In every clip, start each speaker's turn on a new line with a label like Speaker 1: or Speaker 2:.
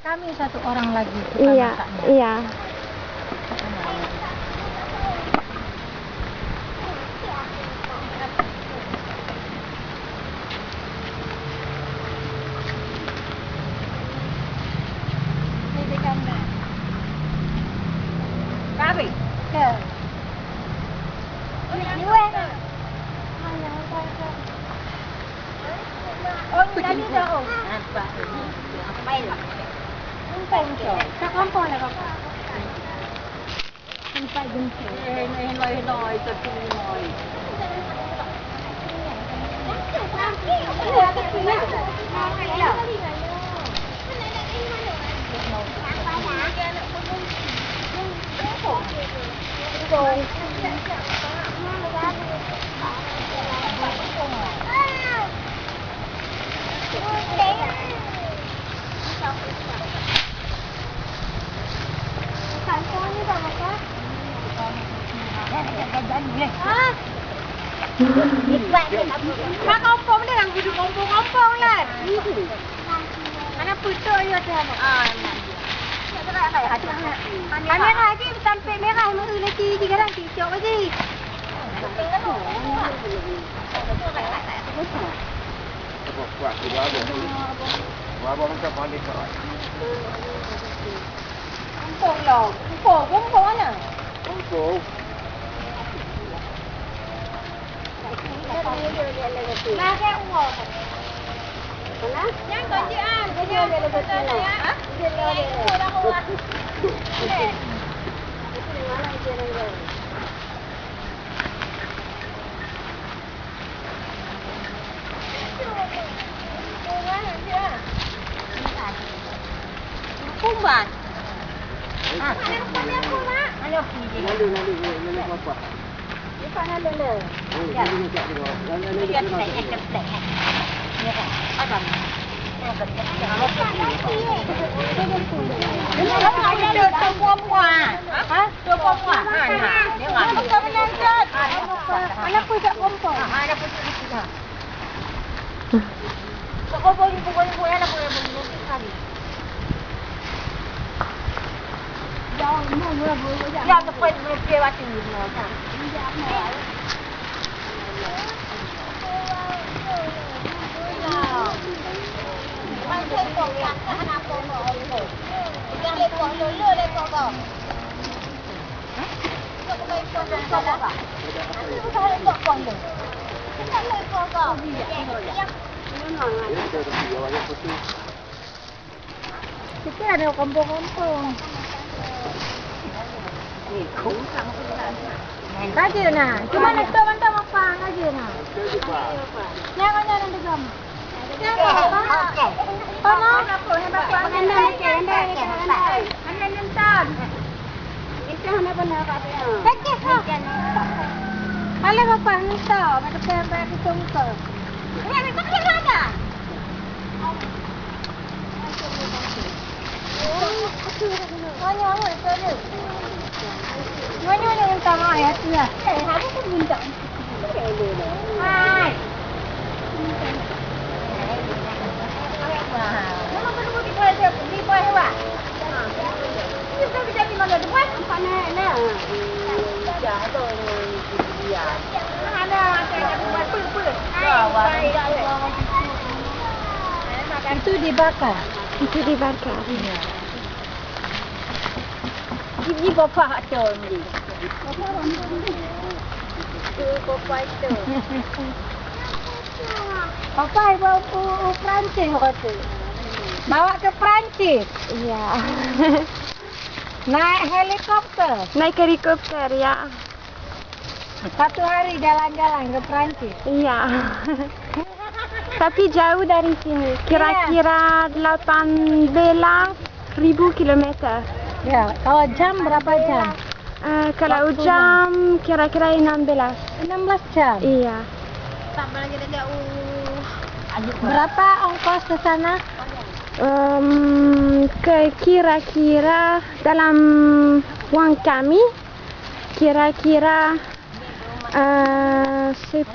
Speaker 1: Kami satu orang lagi.
Speaker 2: Iya, iya.
Speaker 1: Kami. Ya. Oh, tadi dah. Nampak. Main. Các con này không? Không phải dùng thử. Nói, tập trung nói. Mak kompong dia yang duduk kompong-kompong lah. Mana putu ya siapa? Merah aja sampai merah mau nanti sekarang hijau aja. Kompong loh, kompong mana? Kompong. Nah, kayak uang. Mana? Yang ganjian. Dia lebih besar ya. Dia lebih kurang uang. Itu di mana itu yang Kumban. Ah, mana kumban? Mana pergi? Lalu apa? Di sana lele. Ya. Dia tak. Ya kan? Adam. Anak punya kompor. Anak punya. Kau boleh anak punya beli kali. Yang depan dia waktu ni kan. Macam kau yang anak kau mau. Jangan lekor lulu lekor kau. Kau boleh kau lekor apa? Nanti bukan lekor kau tu. Jangan lekor kau. Kita ada kompong-kompong. Aja nah, cuma nak tahu apa aja nah. Jangan degam. Jangan apa? Kono? Anda nonton. Itu hanya benar apa ya? Sakit ha. Kalau apa nonton, ada pembe di tunggu. Ini apa dia ada? Nyonya itu tu. Nyonya yang tengah ya tu lah. Hari tu minta. Hai. Mama perlu di bawah hewan. Ini kita jadi mana tu buat? Mana nak? Jatuh dia. Ada buat pul. Itu dibakar.
Speaker 2: Itu dibakar.
Speaker 1: Ini bapa tu ni. Bapa itu. Bapa bawa Perancis kata. Bawa ke Perancis.
Speaker 2: Iya.
Speaker 1: Naik helikopter.
Speaker 2: Naik helikopter ya.
Speaker 1: Satu hari jalan-jalan ke Perancis.
Speaker 2: Iya. Tapi jauh dari sini. Kira-kira 18.000 kilometer.
Speaker 1: Ya, kalau jam berapa jam?
Speaker 2: Kalau jam kira-kira 16.
Speaker 1: 16 jam.
Speaker 2: Iya.
Speaker 1: Berapa ongkos ke sana?
Speaker 2: Kira-kira dalam uang kami kira-kira 10.000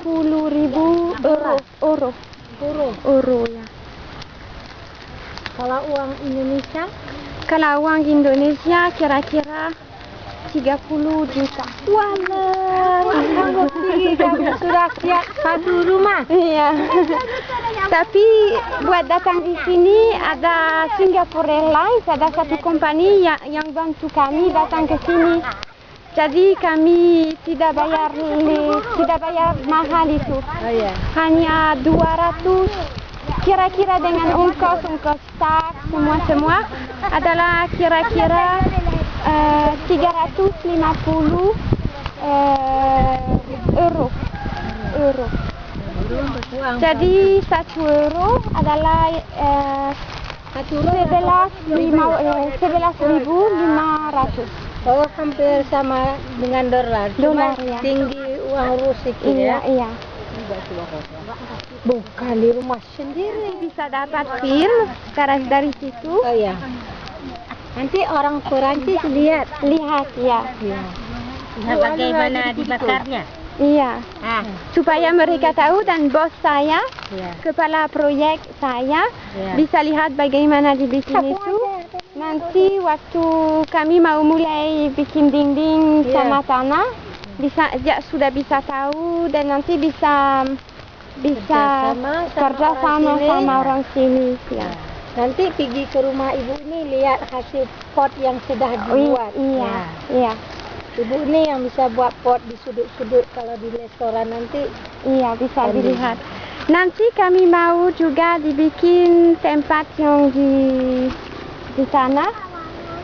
Speaker 2: euro ya.
Speaker 1: Kalau uang Indonesia?
Speaker 2: Kalau uang Indonesia kira-kira 30 juta.
Speaker 1: Walah, sanggup tinggi kamu sudah siap satu rumah.
Speaker 2: Iya. Tapi buat datang di sini ada Singapore Airlines, ada satu company yang bantu kami datang ke sini. Jadi kami tidak bayar mahal itu.
Speaker 1: Oh ya.
Speaker 2: Hanya 200 kira-kira dengan ongkos tak semua adalah kira-kira 350 euro. Jadi 1 euro adalah 11.500.
Speaker 1: Oh, hampir sama dengan dolar. Cuma
Speaker 2: Ya.
Speaker 1: tinggi uang Rusia ya.
Speaker 2: Iya.
Speaker 1: Bukan di rumah sendiri.
Speaker 2: Bisa dapat film dari situ.
Speaker 1: Oh ya. Nanti orang Perancis lihat
Speaker 2: Ya.
Speaker 1: Lihat bagaimana dibakarnya.
Speaker 2: Iya. Supaya mereka tahu dan bos saya, kepala proyek saya, bisa lihat bagaimana dibikin itu. Nanti waktu kami mau mulai bikin dinding sama tanah, sudah bisa tahu dan nanti bisa kerja sama orang sini. Ya.
Speaker 1: Nanti pergi ke rumah ibu ini lihat hasil pot yang sudah dibuat.
Speaker 2: Iya.
Speaker 1: Ibu ini yang bisa buat pot di sudut-sudut kalau di restoran nanti.
Speaker 2: Iya, bisa dilihat. Nanti kami mau juga dibikin tempat yang di sana,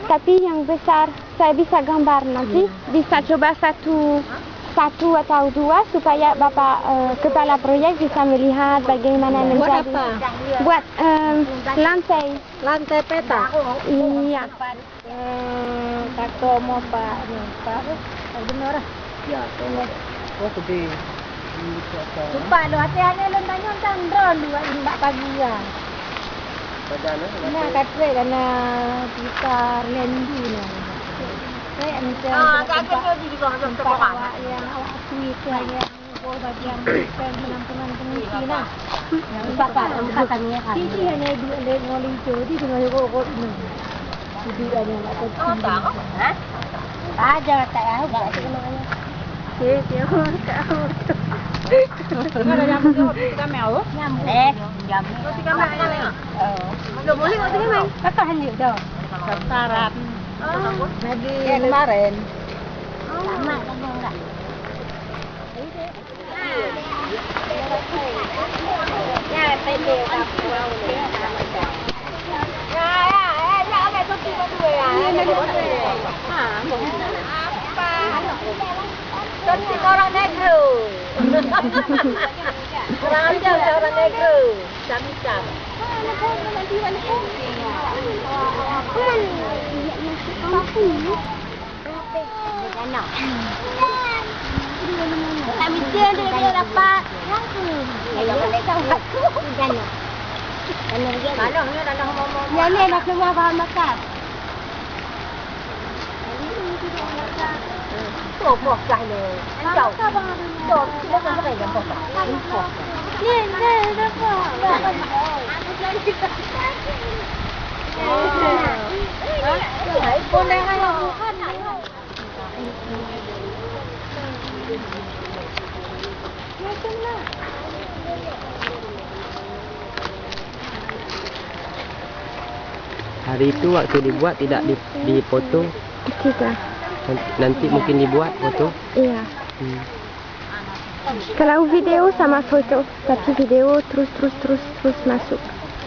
Speaker 2: tapi yang besar. Saya bisa gambar nanti, bisa coba satu atau dua supaya Bapak kepala proyek bisa melihat bagaimana menjadi.
Speaker 1: Buat apa?
Speaker 2: Buat lantai.
Speaker 1: Lantai peta.
Speaker 2: Iya.
Speaker 1: Kakak mau Pak benar. Ya, tolong.
Speaker 3: Oh, gede.
Speaker 1: Lupa lo hati-hati lo tanya tentang drone dua imbak pagi ya.
Speaker 3: Bagaimana?
Speaker 1: Nah, katre karena kita lendi lah. Saya macam tempat awak yang awak sweet yang bagian penampungan pengungsi lah. Bapak kami kan. Ini hanya dua ngoli jadi dengan kok ini. Jadi ada nak tahu. Ada tak tahu tak namanya. Dia tahu. Ada yang kami tahu. Jam. Kami main. Belum boleh kau main. Kata hanya dah. Syarat. Jadi kemarin. Sama enggak? Ya, pede tak pulang ni. Cantik orang negro. Orang aja orang negro. Cantik. Kami dia dapat. Ayo mereka aku. Ya ni nak keluar bahan makan. Tuh bokah lo. Jauh. Tuh, kita sampai dengan bokah. Ni dapat. Boleh ayo bukan.
Speaker 3: Hari itu waktu dibuat tidak dipoto.
Speaker 2: Tidak.
Speaker 3: Nanti mungkin dibuat foto.
Speaker 2: Iya. Kalau video sama foto, tapi video terus masuk.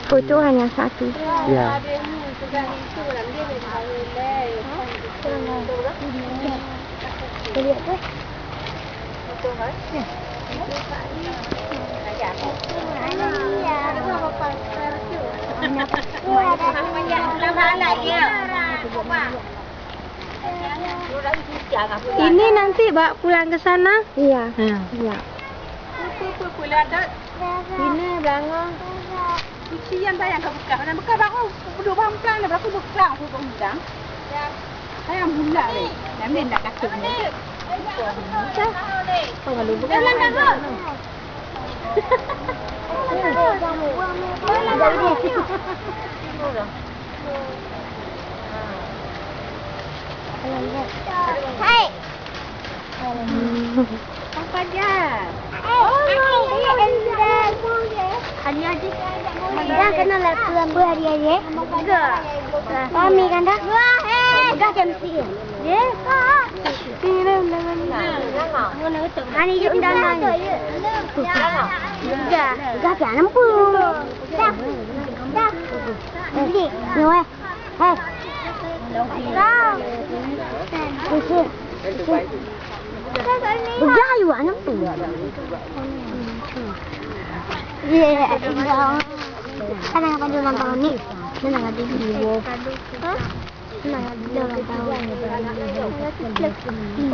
Speaker 2: Foto hanya satu.
Speaker 3: Ya.
Speaker 1: Ini nanti bawa pulang ke sana?
Speaker 2: Iya. Iya.
Speaker 1: Ini bangun.
Speaker 4: Cucian bayang ke bekas. Dan bekas bangun. Duduk bang pelang. Dan berapa bekas aku pengundang. Saya mula ni. Dan dia nak kacau ni.
Speaker 1: Oh, kalau bukan.
Speaker 4: Jalan dah ke?
Speaker 1: Hai.
Speaker 4: Apa dia?
Speaker 1: Hari aja. Dah kena lah lampu hari aja. Kami kan dah. Dah jam siang. Ya. Ani jom dah mana? Dah jangan lampu. Dah. Beli. Ni Hei. Dah. Berjaya anak tu. Ya, kan apa dia ulang tahun ni? Mana ada video? Hah? Mana ada ulang tahun?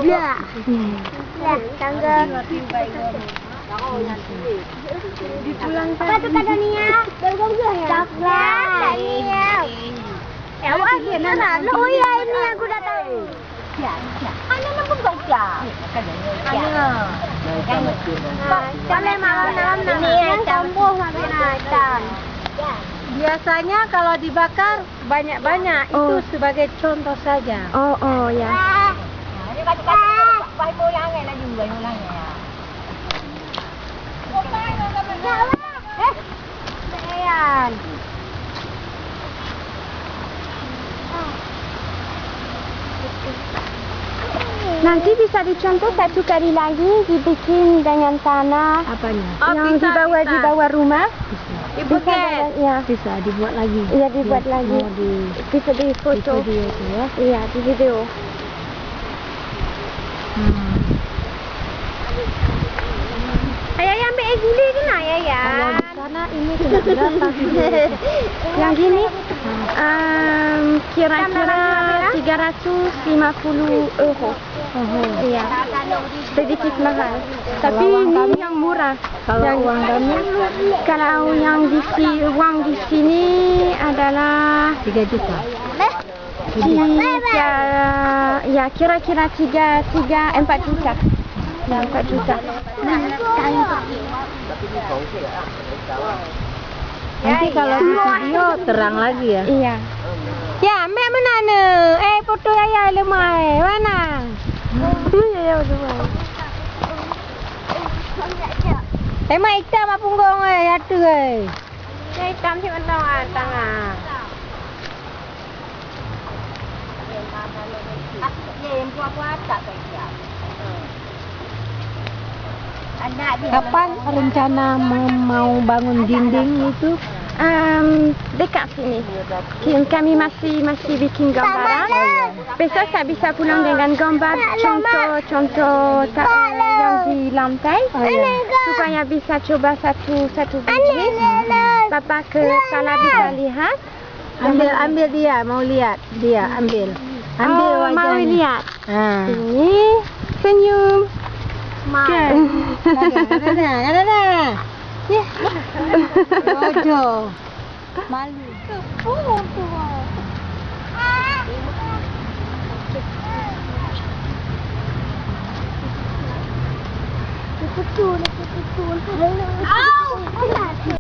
Speaker 1: Ya. Ya, tangga. Dipulang apa tu kata Nia? Bagus ya. Coklat. Nia. Awak ni nak lo ya ini aku dah tahu. Ya. Ana nak pun baca. Ana. Kalau malam ini campur sampai naik.
Speaker 4: Biasanya kalau dibakar banyak-banyak itu sebagai contoh saja.
Speaker 2: Oh ya.
Speaker 1: Ini kata-kata baik pulang nak juga ulangnya. Sayang.
Speaker 2: Nanti bisa dicontoh satu kali lagi dibikin dengan tanah.
Speaker 4: Apanya?
Speaker 2: Yang di bawah rumah.
Speaker 4: Dibuat.
Speaker 2: Ya.
Speaker 4: Bisa dibuat lagi.
Speaker 2: Iya dibuat lagi. Bisa di foto.
Speaker 4: Di video itu ya.
Speaker 2: Iya di video.
Speaker 1: Ayah yang ambil guli ke nak ya?
Speaker 4: Kalau di sana ini sudah berapa?
Speaker 2: Yang gini kira-kira 350 euro. Iya. Sedikit mahal. Tapi ini yang murah.
Speaker 4: Kalau uang kami
Speaker 2: Kalau yang uang di sini adalah
Speaker 4: 3 juta.
Speaker 2: ya kira-kira 4 juta. Ya, 4 juta.
Speaker 4: Nanti kalau di video terang lagi ya.
Speaker 2: Iya.
Speaker 1: Ya, ambil mana ni? Foto ayah lemai. Mana?
Speaker 2: Ya, udah.
Speaker 1: Emang hitam apa punggung atu hitam si mana tangan. Yang buat tak siap.
Speaker 4: Kapan rencana mau bangun dinding itu?
Speaker 2: Dekat sini. Kami masih bikin gambaran. Besok saya bisa pulang dengan gambar contoh yang di lantai. Supaya bisa coba satu biji. Papa ke sana bisa lihat.
Speaker 4: Ambil dia, mau lihat dia ambil wajahnya.
Speaker 2: Mau lihat.
Speaker 4: Ha.
Speaker 2: Ini senyum.
Speaker 4: Kan? Ada. Ya. Bodoh. Malu.
Speaker 1: Oh,